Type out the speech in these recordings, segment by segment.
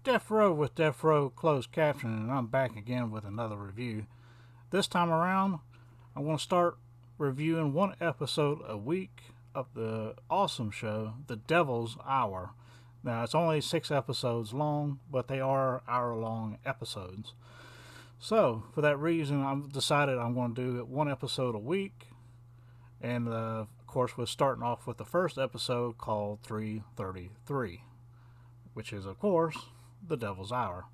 Deafrowe with Deafrowe closed captioning, and I'm back again with another review. This time around, I want to start reviewing one episode a week of the awesome show, The Devil's Hour. Now, it's only 6 episodes long, but they are hour-long episodes. So, for that reason, I've decided I'm going to do one episode a week. And, of course, we're starting off with the first episode called 333, which is, of course, The Devil's Hour.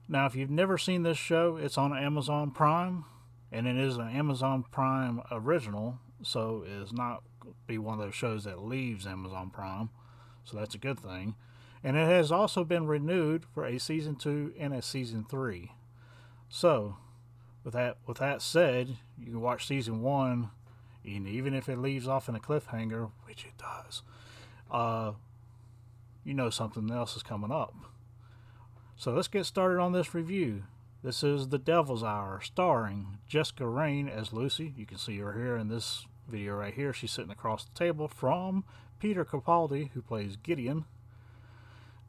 Now, if you've never seen this show, it's on Amazon Prime, and it is an Amazon Prime original, so it's not be one of those shows that leaves Amazon Prime, so that's a good thing. And it has also been renewed for a Season 2 and a Season 3. So, with that said, you can watch Season 1, and even if it leaves off in a cliffhanger, which it does, you know something else is coming up. So let's get started on this review. This is The Devil's Hour, starring Jessica Raine as Lucy. You can see her here in this video right here. She's sitting across the table from Peter Capaldi, who plays Gideon.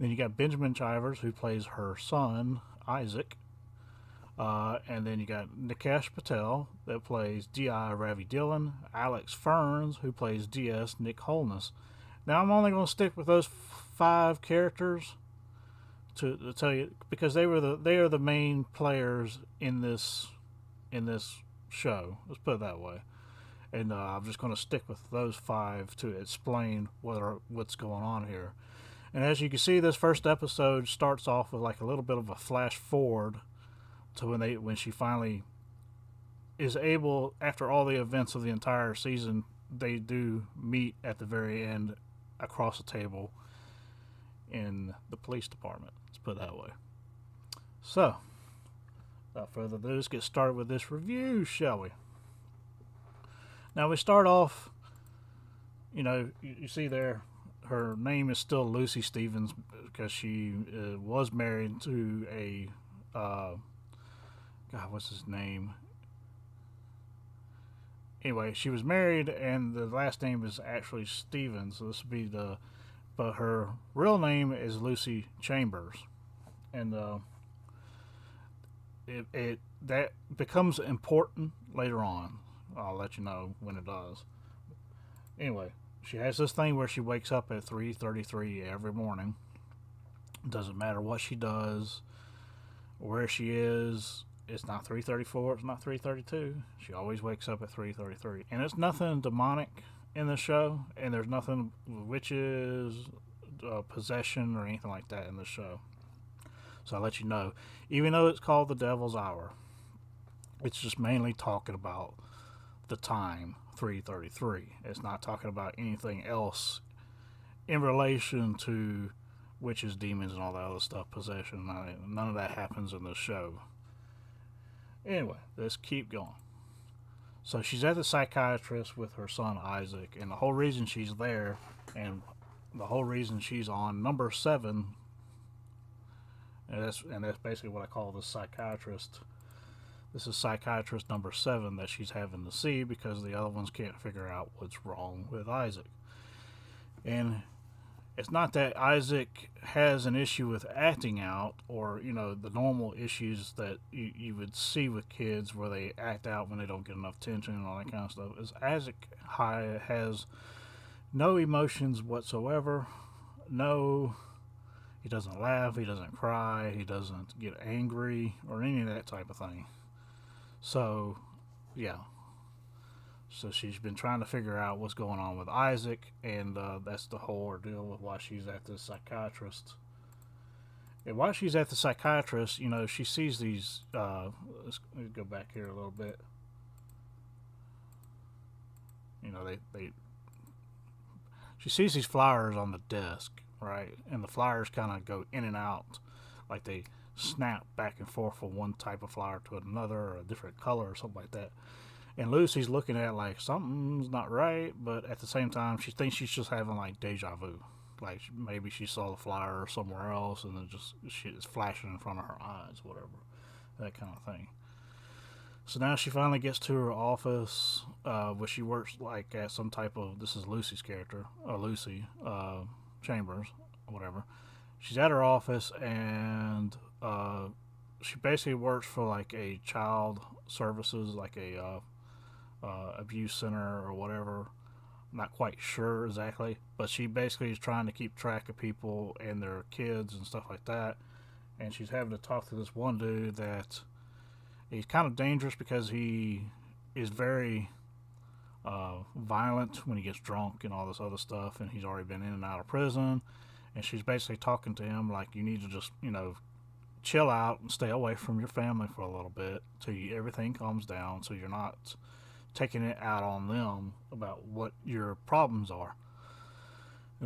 Then you got Benjamin Chivers, who plays her son, Isaac. And then you got Nikesh Patel, that plays D.I. Ravi Dillon. Alex Ferns, who plays D.S. Nick Holness. Now, I'm only going to stick with those 5 characters to tell you, because they are the main players in this show. Let's put it that way. And I'm just going to stick with those 5 to explain what's going on here. And as you can see, this first episode starts off with like a little bit of a flash forward to when she finally is able, after all the events of the entire season, they do meet at the very end across the table in the police department. Let's put it that way. So, without further ado, let's get started with this review, shall we? Now, we start off, you see there, her name is still Lucy Stevens because she was married to a, what's his name? Anyway, she was married, and the last name is actually Stevens, so this would be but her real name is Lucy Chambers. And that becomes important later on. I'll let you know when it does. Anyway, she has this thing where she wakes up at 3:33 every morning. Doesn't matter what she does, where she is. It's not 3:34. It's not 3:32. She always wakes up at 3:33, and it's nothing demonic in the show, and there's nothing witches, possession, or anything like that in the show. So I'll let you know. Even though it's called The Devil's Hour, it's just mainly talking about the time, 3:33. It's not talking about anything else in relation to witches, demons, and all that other stuff, possession. None of that happens in the show. Anyway, let's keep going. So she's at the psychiatrist with her son Isaac, and the whole reason she's there, and the whole reason she's on number 7, and that's basically what I call the psychiatrist. This is psychiatrist number 7 that she's having to see because the other ones can't figure out what's wrong with Isaac. And it's not that Isaac has an issue with acting out, or the normal issues that you would see with kids where they act out when they don't get enough attention and all that kind of stuff. Is Isaac has no emotions whatsoever. He doesn't laugh, he doesn't cry, he doesn't get angry or any of that type of thing. So, yeah. So she's been trying to figure out what's going on with Isaac, and that's the whole ordeal with why she's at the psychiatrist. And while she's at the psychiatrist, she sees these, let's go back here a little bit. She sees these flyers on the desk, right? And the flyers kind of go in and out, like they snap back and forth from one type of flower to another, or a different color or something like that. And Lucy's looking at it like something's not right, but at the same time, she thinks she's just having like deja vu. Like maybe she saw the flyer somewhere else, and then it's flashing in front of her eyes, whatever, that kind of thing. So now she finally gets to her office, where she works like at some type of. This is Lucy's character, Lucy Chambers, whatever. she's at her office, and she basically works for like a child services, like a abuse center or whatever. I'm not quite sure exactly, but she basically is trying to keep track of people and their kids and stuff like that. And she's having to talk to this one dude that he's kind of dangerous because he is very violent when he gets drunk and all this other stuff, and he's already been in and out of prison. And she's basically talking to him like, you need to just, chill out and stay away from your family for a little bit till everything calms down, so you're not taking it out on them about what your problems are,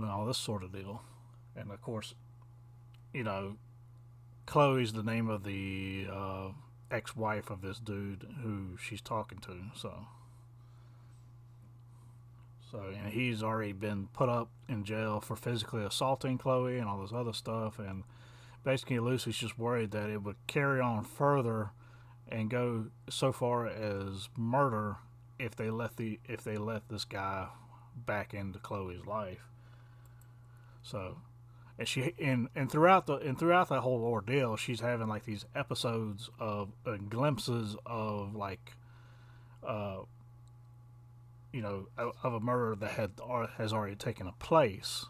all this sort of deal. And of course, Chloe's the name of the ex-wife of this dude who she's talking to. And he's already been put up in jail for physically assaulting Chloe and all this other stuff. And basically, Lucy's just worried that it would carry on further and go so far as murder if they let this guy back into Chloe's life. So, and throughout that whole ordeal, she's having like these episodes of glimpses of like, of a murder that has already taken place.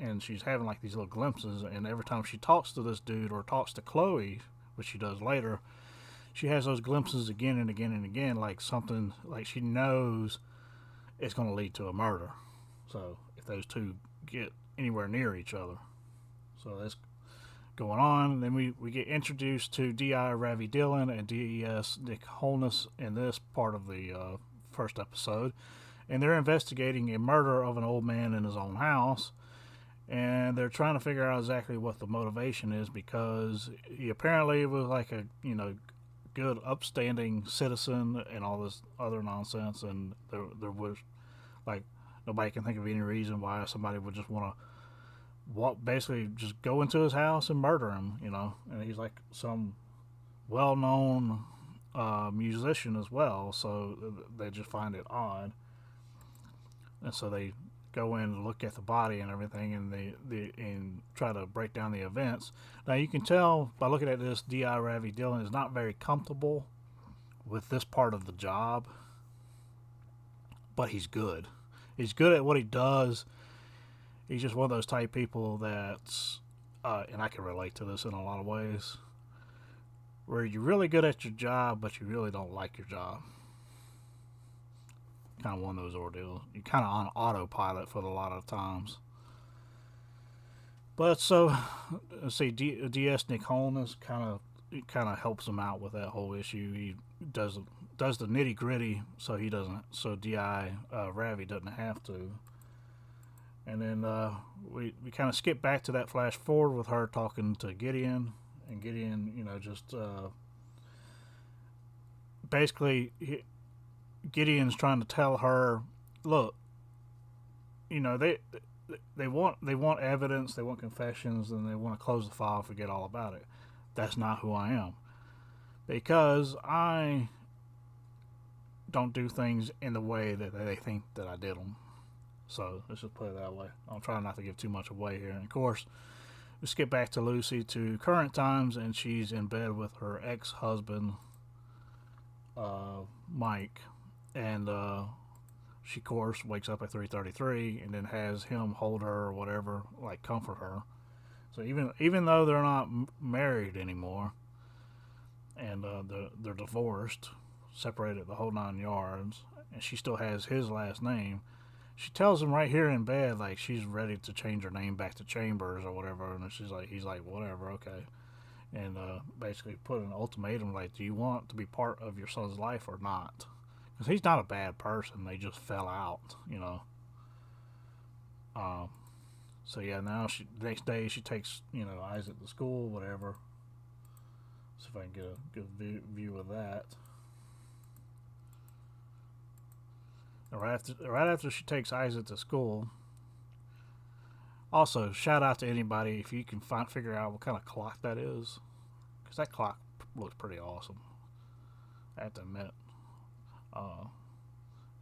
And she's having like these little glimpses, and every time she talks to this dude or talks to Chloe, which she does later, she has those glimpses again and again and again, like something like she knows it's going to lead to a murder. So if those two get anywhere near each other, so that's going on. Then we get introduced to D.I. Ravi Dillon and D.E.S. Nick Holness in this part of the first episode, and they're investigating a murder of an old man in his own house. And they're trying to figure out exactly what the motivation is, because he apparently was like a good upstanding citizen and all this other nonsense, and there was like nobody can think of any reason why somebody would just want to basically just go into his house and murder him, and he's like some well-known musician as well, so they just find it odd. And so they go in and look at the body and everything, and they try to break down the events. Now you can tell by looking at this, D.I. Ravi Dillon is not very comfortable with this part of the job, but he's good. He's good at what he does. He's just one of those type people that's, and I can relate to this in a lot of ways, where you're really good at your job, but you really don't like your job. Kind of one of those ordeals. You're kind of on autopilot for a lot of times. But so, let's see, D.S. Nick Holness kind of helps him out with that whole issue. He does the nitty gritty, so he doesn't. So D.I. Ravi doesn't have to. And then we kind of skip back to that flash forward with her talking to Gideon, and Gideon, just basically. Gideon's trying to tell her, look, they want evidence, they want confessions, and they want to close the file, forget all about it. That's not who I am, because I don't do things in the way that they think that I did them. So let's just put it that way. I'm trying not to give too much away here. And of course, we skip back to Lucy to current times, and she's in bed with her ex-husband, Mike. And she, of course, wakes up at 3:33 and then has him hold her or whatever, like comfort her. So even though they're not married anymore, and they're divorced, separated the whole 9 yards, and she still has his last name, she tells him right here in bed like she's ready to change her name back to Chambers or whatever, and he's like whatever, okay, and basically put an ultimatum like, do you want to be part of your son's life or not? Because he's not a bad person. They just fell out, So yeah, now the next day she takes, Isaac to school, whatever. See if I can get a good view of that. And right after she takes Isaac to school. Also, shout out to anybody if you can figure out what kind of clock that is, because that clock looks pretty awesome, I have to admit.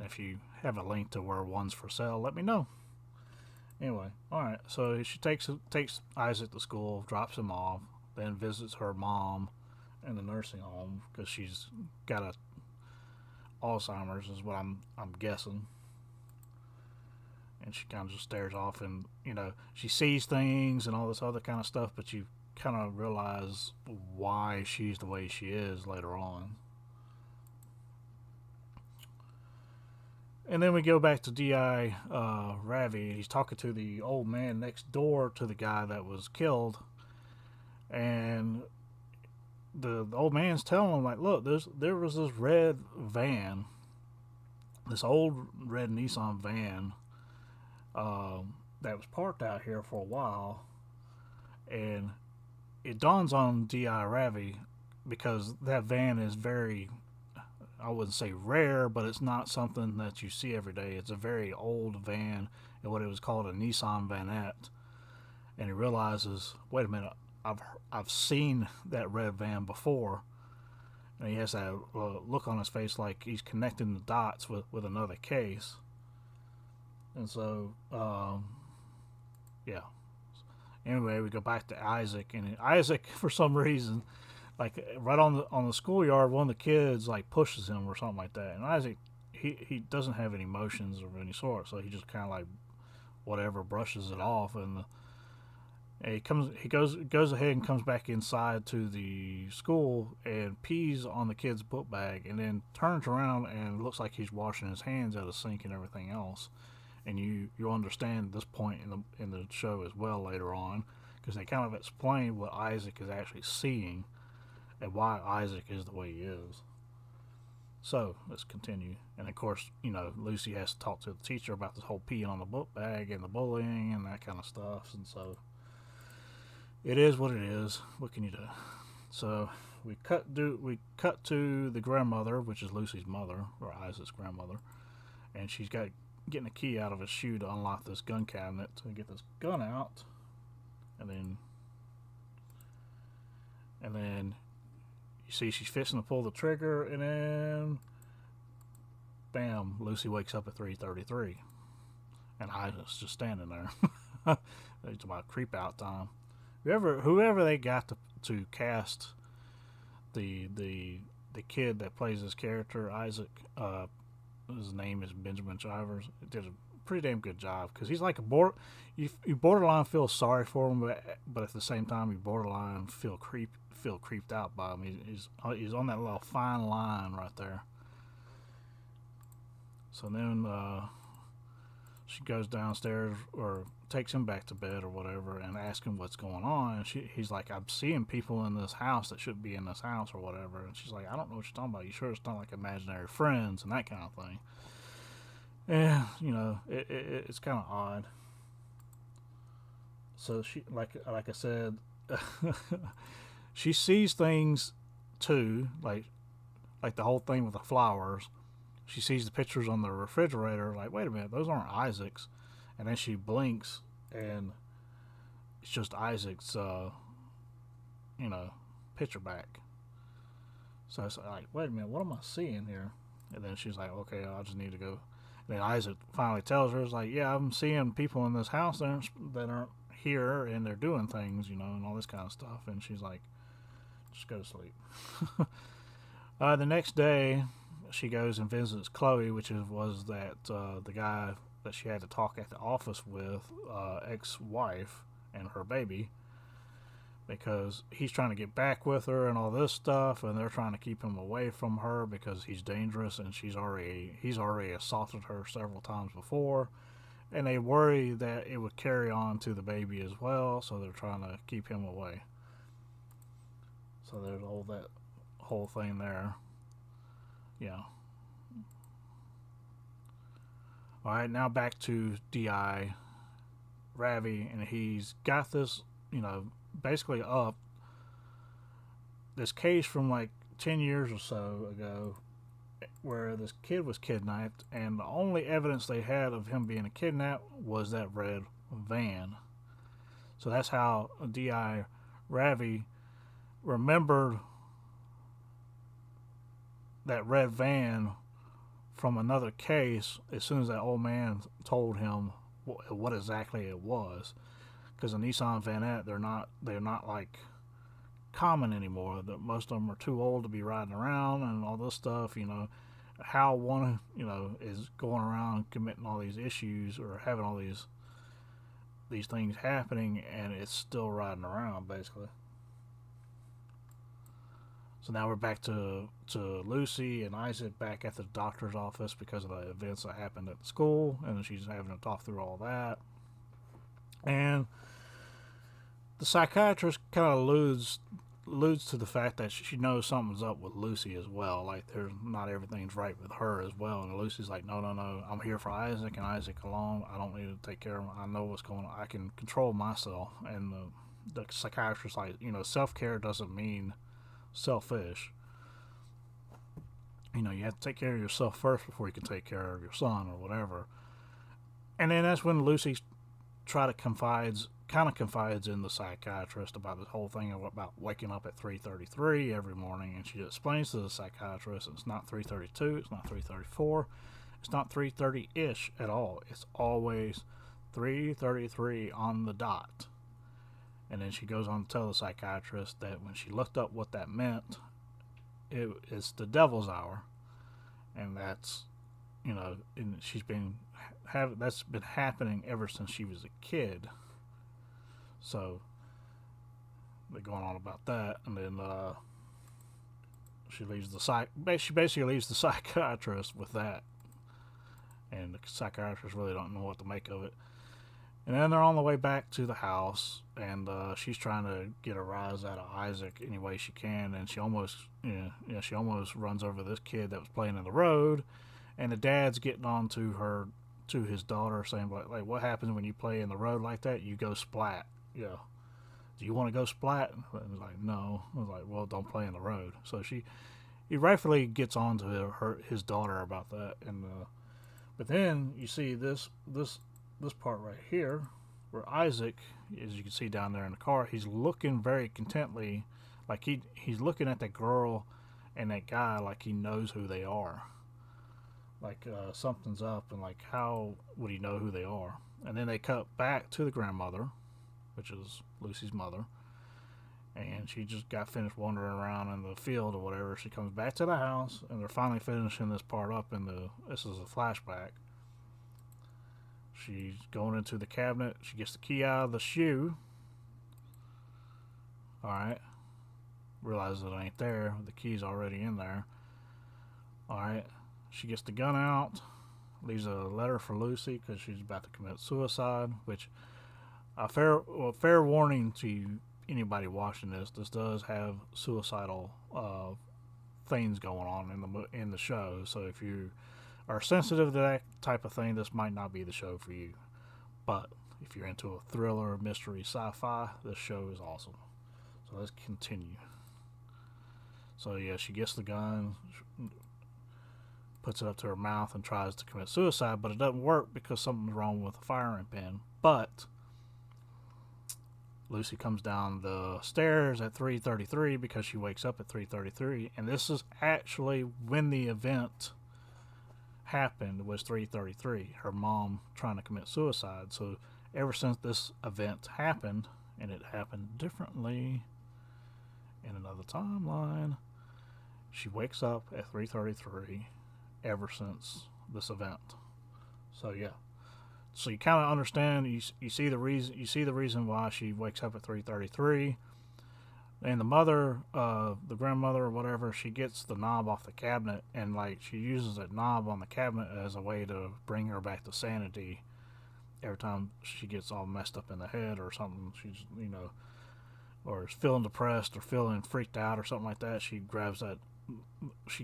If you have a link to where one's for sale, let me know. Anyway, all right. So she takes Isaac to school, drops him off, then visits her mom in the nursing home because she's got a Alzheimer's, is what I'm guessing. And she kind of just stares off, and she sees things and all this other kind of stuff, but you kind of realize why she's the way she is later on. And then we go back to D.I. Ravi. He's talking to the old man next door to the guy that was killed. And the old man's telling him, like, look, there was this red van, this old red Nissan van that was parked out here for a while. And it dawns on D.I. Ravi because that van is very, I wouldn't say rare, but it's not something that you see every day. It's a very old van, and what it was called a Nissan Vanette. And he realizes, wait a minute, I've seen that red van before. And he has that look on his face like he's connecting the dots with another case. And so, yeah. Anyway, we go back to Isaac, and Isaac, for some reason, like right on the schoolyard, one of the kids like pushes him or something like that. And Isaac, he doesn't have any emotions of any sort, so he just kind of like whatever brushes it off, and he goes ahead and comes back inside to the school and pees on the kid's book bag, and then turns around and looks like he's washing his hands at a sink and everything else. And you understand this point in the show as well later on, because they kind of explain what Isaac is actually seeing and why Isaac is the way he is. So let's continue. And of course, Lucy has to talk to the teacher about this whole peeing on the book bag and the bullying and that kind of stuff. And so it is what it is. What can you do? So we cut to the grandmother, which is Lucy's mother, or Isaac's grandmother, and she's getting a key out of his shoe to unlock this gun cabinet to get this gun out, and then you see she's fixing to pull the trigger, and then bam, Lucy wakes up at 3:33, and Isaac's just standing there. It's about creep out time. Whoever they got to cast the kid that plays this character, Isaac, his name is Benjamin Chivers, did a pretty damn good job, because he's like you borderline feel sorry for him, but at the same time you borderline feel creeped out by him. He's on that little fine line right there. So then she goes downstairs, or takes him back to bed or whatever, and asks him what's going on. And he's like, I'm seeing people in this house that shouldn't be in this house or whatever. And she's like, I don't know what you're talking about. You sure it's not like imaginary friends and that kind of thing? And it's kind of odd. So she, like I said, she sees things too, like the whole thing with the flowers. She sees the pictures on the refrigerator, like, wait a minute, those aren't Isaac's. And then she blinks, and it's just Isaac's, picture back. So it's like, wait a minute, what am I seeing here? And then she's like, okay, I just need to go. And then Isaac finally tells her, it's like, yeah, I'm seeing people in this house that aren't here, and they're doing things, and all this kind of stuff. And she's like, just go to sleep. The next day, she goes and visits Chloe, which was the guy that she had to talk at the office with, ex-wife and her baby, because he's trying to get back with her and all this stuff, and they're trying to keep him away from her because he's dangerous, and he's already assaulted her several times before, and they worry that it would carry on to the baby as well, so they're trying to keep him away. So there's all that whole thing there. Yeah. Alright, now back to D.I. Ravi, and he's got this, basically up this case from like 10 years or so ago where this kid was kidnapped, and the only evidence they had of him being kidnapped was that red van. So that's how D.I. Ravi remembered that red van from another case as soon as that old man told him what exactly it was, because the Nissan Vanette, they're not like common anymore. That most of them are too old to be riding around and all this stuff. How one is going around committing all these issues or having all these things happening, and it's still riding around basically. So now we're back to Lucy and Isaac back at the doctor's office because of the events that happened at the school, and she's having to talk through all that. And the psychiatrist kind of alludes to the fact that she knows something's up with Lucy as well. Like, there's not everything's right with her as well. And Lucy's like, no, I'm here for Isaac and Isaac alone. I don't need to take care of him. I know what's going on. I can control myself. And the psychiatrist like, self-care doesn't mean selfish. You have to take care of yourself first before you can take care of your son or whatever. And then that's when Lucy confides in the psychiatrist about this whole thing about waking up at 3:33 every morning, and she explains to the psychiatrist it's not 3:32, it's not 3:34, it's not 3:30-ish at all. It's always 3:33 on the dot. And then she goes on to tell the psychiatrist that when she looked up what that meant, it's the devil's hour, and that's and that's been happening ever since she was a kid. So they're going on about that, and then she basically leaves the psychiatrist with that, and the psychiatrist really don't know what to make of it. And then they're on the way back to the house, and she's trying to get a rise out of Isaac any way she can, and she almost runs over this kid that was playing in the road, and the dad's getting on to his daughter, saying like what happens when you play in the road like that? You go splat. Yeah. Do you want to go splat? And I was like, no. I was like, well, don't play in the road. So he rightfully gets on to his daughter about that, and but then you see this part right here, where Isaac, as you can see down there in the car, he's looking very contently, like he's looking at that girl and that guy like he knows who they are. Like something's up, and like how would he know who they are? And then they cut back to the grandmother, which is Lucy's mother, and she just got finished wandering around in the field or whatever. She comes back to the house, and they're finally finishing this part up. This is a flashback. She's going into the cabinet. She gets the key out of the shoe. Alright. Realizes it ain't there. The key's already in there. Alright. She gets the gun out. Leaves a letter for Lucy because she's about to commit suicide. Which, fair warning to anybody watching this. This does have suicidal things going on in the show. So if you are sensitive to that type of thing, this might not be the show for you. But if you're into a thriller, mystery, sci-fi, this show is awesome. So let's continue. So yeah, she gets the gun, puts it up to her mouth, and tries to commit suicide, but it doesn't work because something's wrong with the firing pin. But Lucy comes down the stairs at 3:33 because she wakes up at 3:33, and this is actually when the event happened, was 3:33, her mom trying to commit suicide. So ever since this event happened, and it happened differently in another timeline, she wakes up at 3:33 ever since this event. So yeah, so you kind of understand, you see the reason why she wakes up at 3:33. And the mother, the grandmother or whatever, she gets the knob off the cabinet, and like she uses that knob on the cabinet as a way to bring her back to sanity. Every time she gets all messed up in the head or something, she's or is feeling depressed or feeling freaked out or something like that, she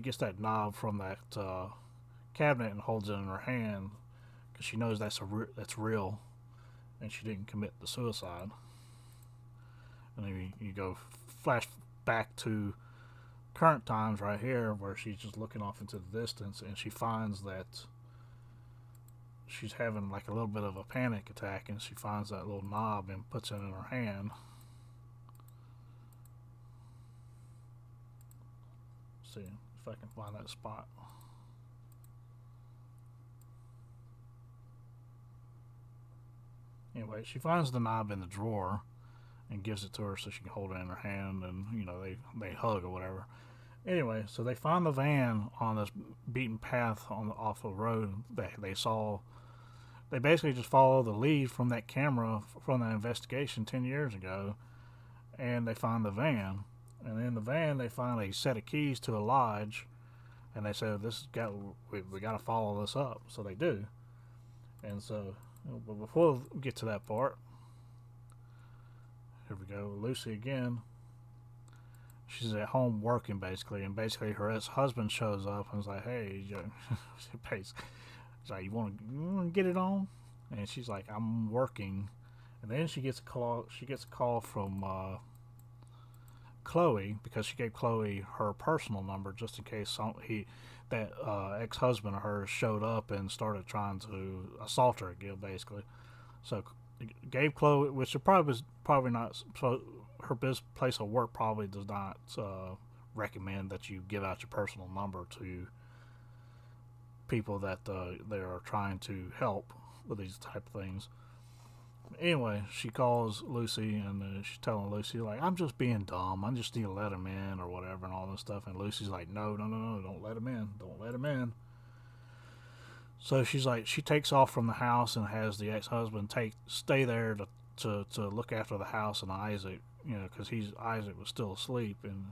gets that knob from that cabinet and holds it in her hand because she knows that's real, and she didn't commit the suicide. And then you go flash back to current times right here, where she's just looking off into the distance, and she finds that she's having like a little bit of a panic attack, and she finds that little knob and puts it in her hand. Let's see if I can find that spot. Anyway, she finds the knob in the drawer and gives it to her so she can hold it in her hand, and they hug or whatever. Anyway, so they find the van on this beaten path off the road that they saw. They basically just follow the lead from that camera from that investigation 10 years ago, and they find the van. And in the van, they find a set of keys to a lodge, and they said, we got to follow this up. So they do. And so, but before we get to that part, here we go, Lucy again. She's at home working basically, and basically her ex-husband shows up and is like, "Hey, she's like, you want to get it on?" And she's like, "I'm working." And then she gets a call. She gets a call from Chloe, because she gave Chloe her personal number just in case that ex-husband of hers showed up and started trying to assault her again, basically. So gave Chloe, which is probably not. So her place of work probably does not recommend that you give out your personal number to people that they are trying to help with these type of things. Anyway, she calls Lucy, and she's telling Lucy, like, "I'm just being dumb. I just need to let him in," or whatever, and all this stuff. And Lucy's like, no, don't let him in. Don't let him in. So she's like, she takes off from the house and has the ex-husband stay there to look after the house and Isaac, because Isaac was still asleep. And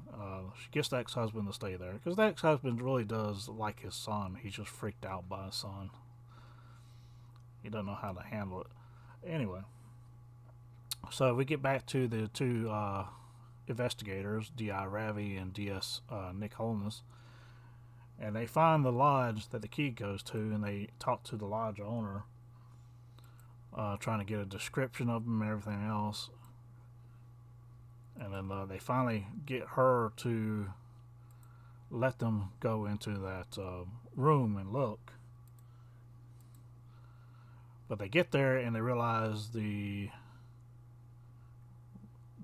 she gets the ex-husband to stay there, because the ex-husband really does like his son. He's just freaked out by his son. He doesn't know how to handle it. Anyway, so we get back to the two investigators, D.I. Ravi and D.S. Nick Holness, and they find the lodge that the key goes to, and they talk to the lodge owner, trying to get a description of them and everything else. And then they finally get her to let them go into that room and look. But they get there and they realize the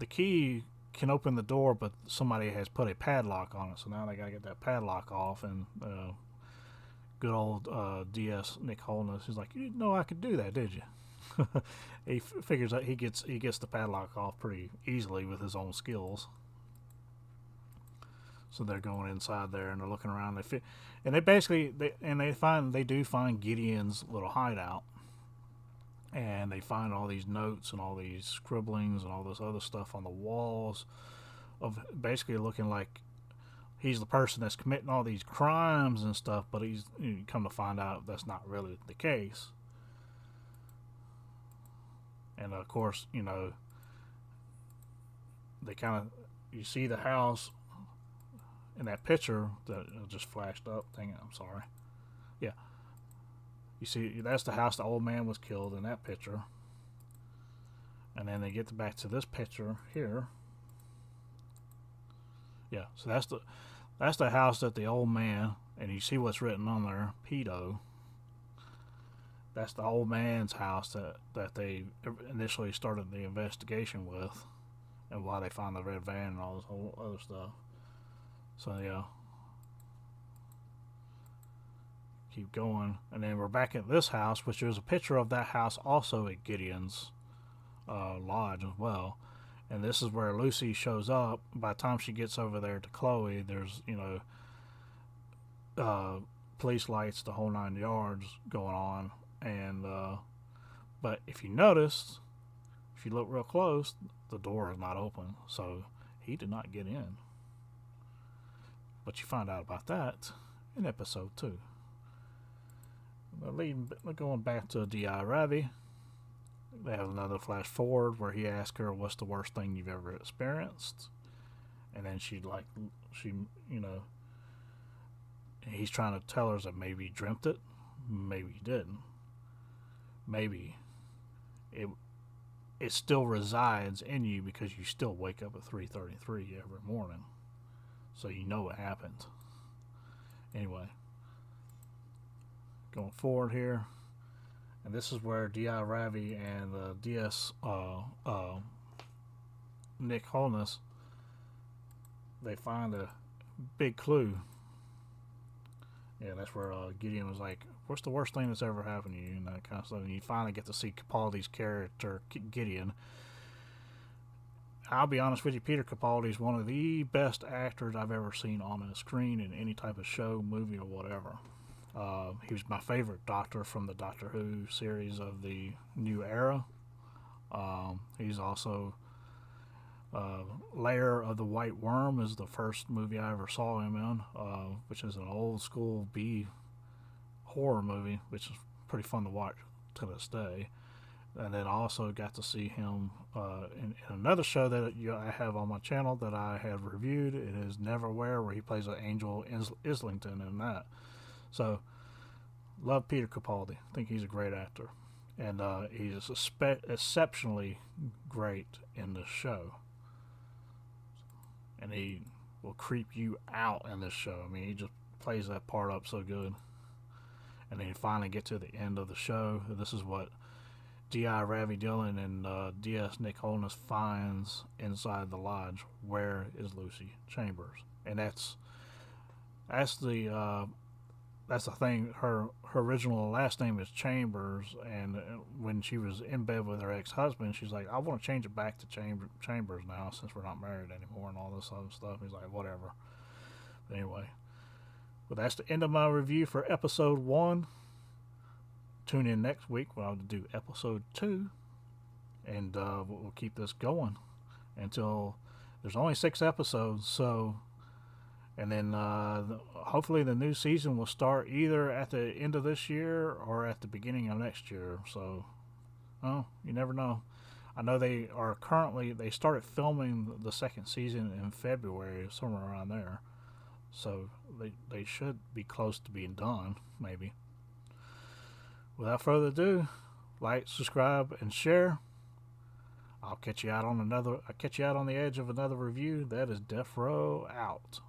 key can open the door, but somebody has put a padlock on it. So now they got to get that padlock off. And good old D.S. Nick Holness is like, "You didn't know I could do that, did you?" He figures out he gets the padlock off pretty easily with his own skills. So they're going inside there and they're looking around. They do find Gideon's little hideout. And they find all these notes and all these scribblings and all this other stuff on the walls, of basically looking like he's the person that's committing all these crimes and stuff, but you come to find out that's not really the case. And of course, they kind of, you see the house in that picture that just flashed up. Dang it, I'm sorry. Yeah. You see, that's the house the old man was killed in that picture. And then they get back to this picture here. Yeah, so that's the house that the old man, and you see what's written on there, pedo. That's the old man's house that they initially started the investigation with, and why they found the red van and all this whole other stuff. So yeah. Keep going, and then we're back at this house, which is a picture of that house also at Gideon's lodge as well. And this is where Lucy shows up. By the time she gets over there to Chloe, there's police lights, the whole 9 yards going on. And but if you notice, if you look real close, the door is not open, so he did not get in. But you find out about that in episode 2. Going back to D.I. Ravi, they have another flash forward where he asks her, "What's the worst thing you've ever experienced?" And then he's trying to tell her that maybe he dreamt it, maybe he didn't, maybe it still resides in you because you still wake up at 3:33 every morning, so you know what happened. Anyway. Going forward here, and this is where D.I. Ravi and D.S. Nick Holness, they find a big clue, Yeah, that's where Gideon was like, "What's the worst thing that's ever happened to you?" And that kind of stuff. And you finally get to see Capaldi's character, Gideon. I'll be honest with you, Peter Capaldi is one of the best actors I've ever seen on a screen in any type of show, movie, or whatever. He was my favorite Doctor from the Doctor Who series of the new era. He's also Lair of the White Worm is the first movie I ever saw him in, which is an old school B horror movie, which is pretty fun to watch to this day. And then I also got to see him in another show that I have on my channel that I have reviewed. It is Neverwhere, where he plays an Angel Islington in that. So, love Peter Capaldi. I think he's a great actor. And he's exceptionally great in this show. And he will creep you out in this show. I mean, he just plays that part up so good. And then you finally get to the end of the show. This is what D.I. Ravi Dillon and D.S. Nick Holness finds inside the lodge. Where is Lucy Chambers? And that's the thing. Her original last name is Chambers, and when she was in bed with her ex-husband, she's like, "I want to change it back to Chambers now, since we're not married anymore," and all this other stuff. He's like, "Whatever." But anyway, well, that's the end of my review for episode 1. Tune in next week when I'll do episode 2, and we'll keep this going until there's only 6 episodes. So, and then hopefully the new season will start either at the end of this year or at the beginning of next year. So, you never know. I know they started filming the second season in February, somewhere around there. So they should be close to being done, maybe. Without further ado, like, subscribe, and share. I'll catch you out on the edge of another review. That is Deafrowe out.